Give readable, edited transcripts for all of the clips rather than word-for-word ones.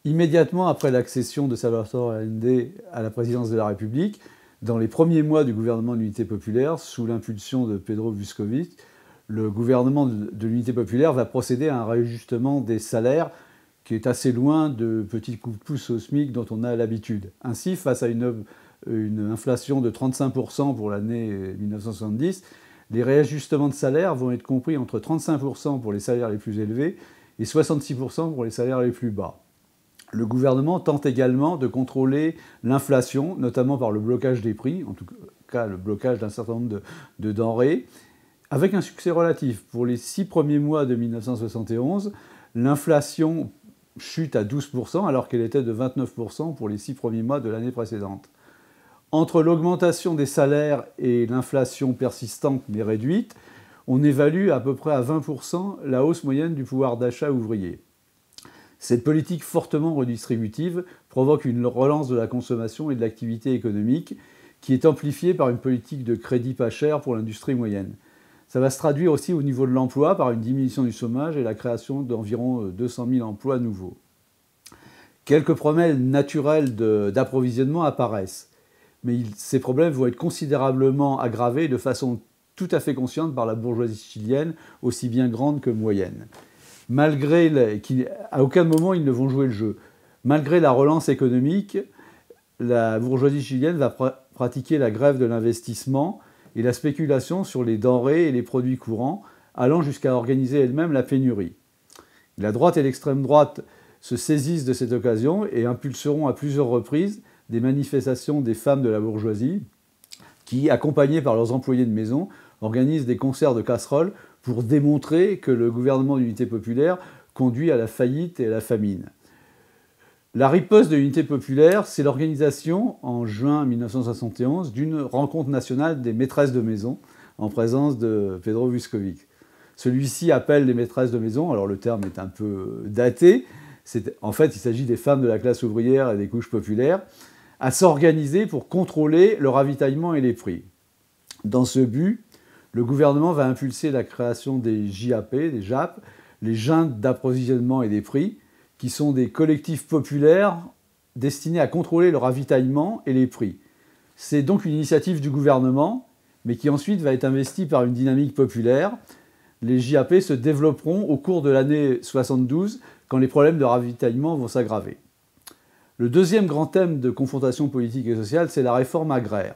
Immédiatement après l'accession de Salvador Allende à la présidence de la République, dans les premiers mois du gouvernement de l'Unité populaire, sous l'impulsion de Pedro Vuskovic, le gouvernement de l'Unité populaire va procéder à un réajustement des salaires qui est assez loin de petits coups de pouce au SMIC dont on a l'habitude. Ainsi, face à une inflation de 35% pour l'année 1970, les réajustements de salaires vont être compris entre 35% pour les salaires les plus élevés et 66% pour les salaires les plus bas. Le gouvernement tente également de contrôler l'inflation, notamment par le blocage des prix, en tout cas le blocage d'un certain nombre de denrées, avec un succès relatif. Pour les 6 premiers mois de 1971, l'inflation chute à 12%, alors qu'elle était de 29% pour les 6 premiers mois de l'année précédente. Entre l'augmentation des salaires et l'inflation persistante mais réduite, on évalue à peu près à 20% la hausse moyenne du pouvoir d'achat ouvrier. Cette politique fortement redistributive provoque une relance de la consommation et de l'activité économique qui est amplifiée par une politique de crédit pas cher pour l'industrie moyenne. Ça va se traduire aussi au niveau de l'emploi par une diminution du chômage et la création d'environ 200 000 emplois nouveaux. Quelques problèmes naturels d'approvisionnement apparaissent, mais ces problèmes vont être considérablement aggravés de façon tout à fait consciente par la bourgeoisie chilienne, aussi bien grande que moyenne. À aucun moment ils ne vont jouer le jeu. Malgré la relance économique, la bourgeoisie chilienne va pratiquer la grève de l'investissement et la spéculation sur les denrées et les produits courants, allant jusqu'à organiser elle-même la pénurie. La droite et l'extrême droite se saisissent de cette occasion et impulseront à plusieurs reprises des manifestations des femmes de la bourgeoisie qui, accompagnées par leurs employés de maison, organisent des concerts de casseroles pour démontrer que le gouvernement d'unité populaire conduit à la faillite et à la famine. La riposte de l'unité populaire, c'est l'organisation, en juin 1971, d'une rencontre nationale des maîtresses de maison, en présence de Pedro Vuskovic. Celui-ci appelle les maîtresses de maison, alors le terme est un peu daté, en fait il s'agit des femmes de la classe ouvrière et des couches populaires, à s'organiser pour contrôler le ravitaillement et les prix. Dans ce but, le gouvernement va impulser la création des JAP, des JAP, les juntes d'approvisionnement et des prix, qui sont des collectifs populaires destinés à contrôler le ravitaillement et les prix. C'est donc une initiative du gouvernement, mais qui ensuite va être investie par une dynamique populaire. Les JAP se développeront au cours de l'année 72, quand les problèmes de ravitaillement vont s'aggraver. Le deuxième grand thème de confrontation politique et sociale, c'est la réforme agraire.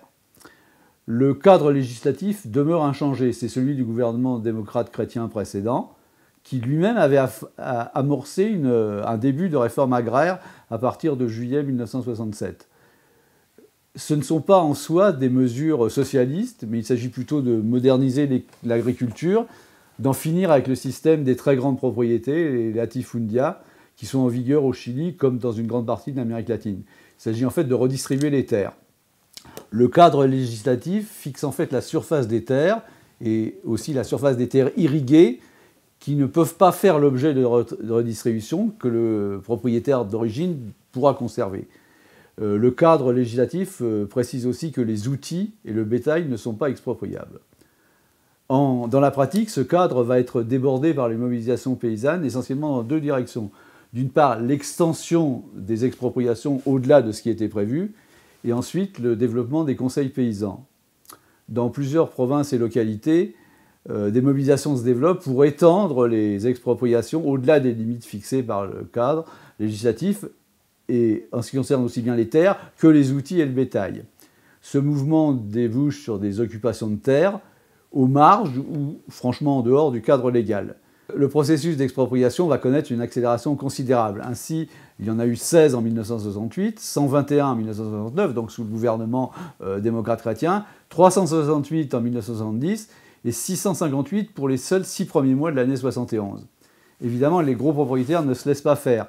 Le cadre législatif demeure inchangé, c'est celui du gouvernement démocrate chrétien précédent, qui lui-même avait amorcé un début de réforme agraire à partir de juillet 1967. Ce ne sont pas en soi des mesures socialistes, mais il s'agit plutôt de moderniser l'agriculture, d'en finir avec le système des très grandes propriétés, les latifundia, qui sont en vigueur au Chili comme dans une grande partie de l'Amérique latine. Il s'agit en fait de redistribuer les terres. Le cadre législatif fixe en fait la surface des terres et aussi la surface des terres irriguées qui ne peuvent pas faire l'objet de redistribution que le propriétaire d'origine pourra conserver. Le cadre législatif précise aussi que les outils et le bétail ne sont pas expropriables. Dans la pratique, ce cadre va être débordé par les mobilisations paysannes, essentiellement dans deux directions. D'une part, l'extension des expropriations au-delà de ce qui était prévu, et ensuite le développement des conseils paysans. Dans plusieurs provinces et localités, des mobilisations se développent pour étendre les expropriations au-delà des limites fixées par le cadre législatif, et en ce qui concerne aussi bien les terres que les outils et le bétail. Ce mouvement débouche sur des occupations de terres aux marges ou franchement en dehors du cadre légal. Le processus d'expropriation va connaître une accélération considérable. Ainsi, il y en a eu 16 en 1968, 121 en 1969, donc sous le gouvernement démocrate chrétien, 368 en 1970 et 658 pour les seuls 6 premiers mois de l'année 71. Évidemment, les gros propriétaires ne se laissent pas faire.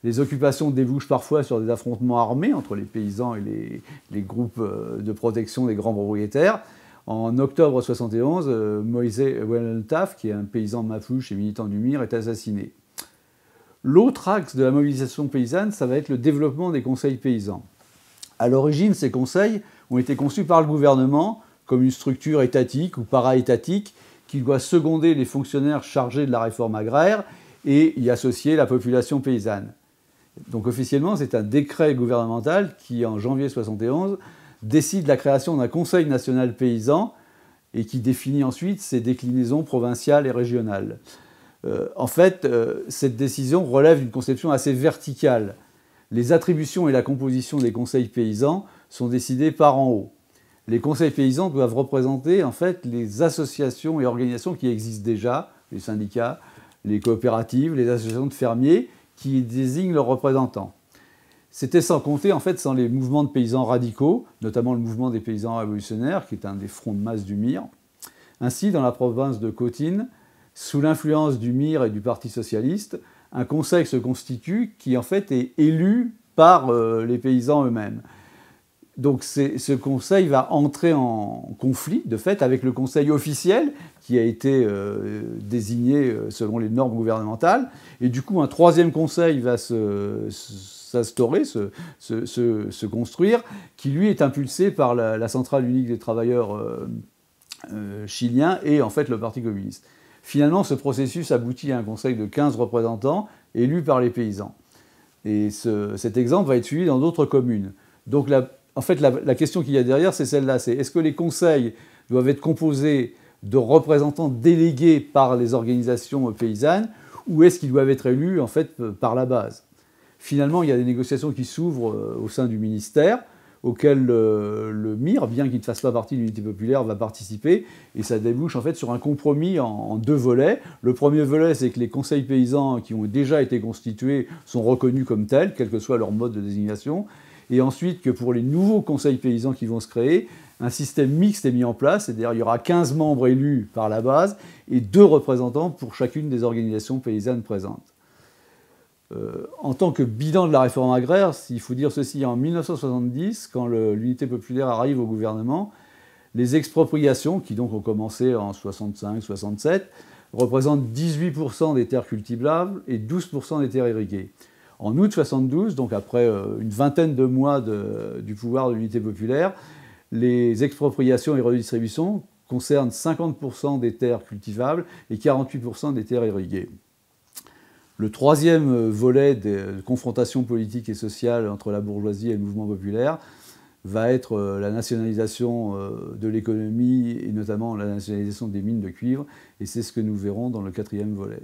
Les occupations débouchent parfois sur des affrontements armés entre les paysans et les groupes de protection des grands propriétaires. En octobre 1971, Moïse Huelentaf, qui est un paysan mapuche et militant du MIR, est assassiné. L'autre axe de la mobilisation paysanne, ça va être le développement des conseils paysans. À l'origine, ces conseils ont été conçus par le gouvernement comme une structure étatique ou para-étatique qui doit seconder les fonctionnaires chargés de la réforme agraire et y associer la population paysanne. Donc officiellement, c'est un décret gouvernemental qui, en janvier 71, décide la création d'un Conseil national paysan et qui définit ensuite ses déclinaisons provinciales et régionales. En fait, cette décision relève d'une conception assez verticale. Les attributions et la composition des conseils paysans sont décidées par en haut. Les conseils paysans doivent représenter en fait les associations et organisations qui existent déjà, les syndicats, les coopératives, les associations de fermiers, qui désignent leurs représentants. C'était sans compter, en fait, sans les mouvements de paysans radicaux, notamment le mouvement des paysans révolutionnaires, qui est un des fronts de masse du MIR. Ainsi, dans la province de Cotine, sous l'influence du MIR et du Parti socialiste, un conseil se constitue qui, en fait, est élu par les paysans eux-mêmes. Donc ce conseil va entrer en conflit, de fait, avec le conseil officiel, qui a été désigné selon les normes gouvernementales. Et du coup, un troisième conseil va s'instaurer, se construire, qui lui est impulsé par la Centrale unique des travailleurs chiliens et en fait le Parti communiste. Finalement, ce processus aboutit à un conseil de 15 représentants élus par les paysans. Et cet exemple va être suivi dans d'autres communes. Donc en fait, la question qu'il y a derrière, c'est celle-là. C'est est-ce que les conseils doivent être composés de représentants délégués par les organisations paysannes ou est-ce qu'ils doivent être élus en fait par la base? Finalement, il y a des négociations qui s'ouvrent au sein du ministère auxquelles le MIR, bien qu'il ne fasse pas partie de l'unité populaire, va participer. Et ça débouche en fait sur un compromis en deux volets. Le premier volet, c'est que les conseils paysans qui ont déjà été constitués sont reconnus comme tels, quel que soit leur mode de désignation. Et ensuite que pour les nouveaux conseils paysans qui vont se créer, un système mixte est mis en place, c'est-à-dire il y aura 15 membres élus par la base et 2 représentants pour chacune des organisations paysannes présentes. En tant que bilan de la réforme agraire, il faut dire ceci, en 1970, quand l'unité populaire arrive au gouvernement, les expropriations, qui donc ont commencé en 65-67, représentent 18% des terres cultivables et 12% des terres irriguées. En août 72, donc après une vingtaine de mois du pouvoir de l'unité populaire, les expropriations et redistributions concernent 50% des terres cultivables et 48% des terres irriguées. Le troisième volet de confrontation politique et sociale entre la bourgeoisie et le mouvement populaire va être la nationalisation de l'économie et notamment la nationalisation des mines de cuivre. Et c'est ce que nous verrons dans le quatrième volet.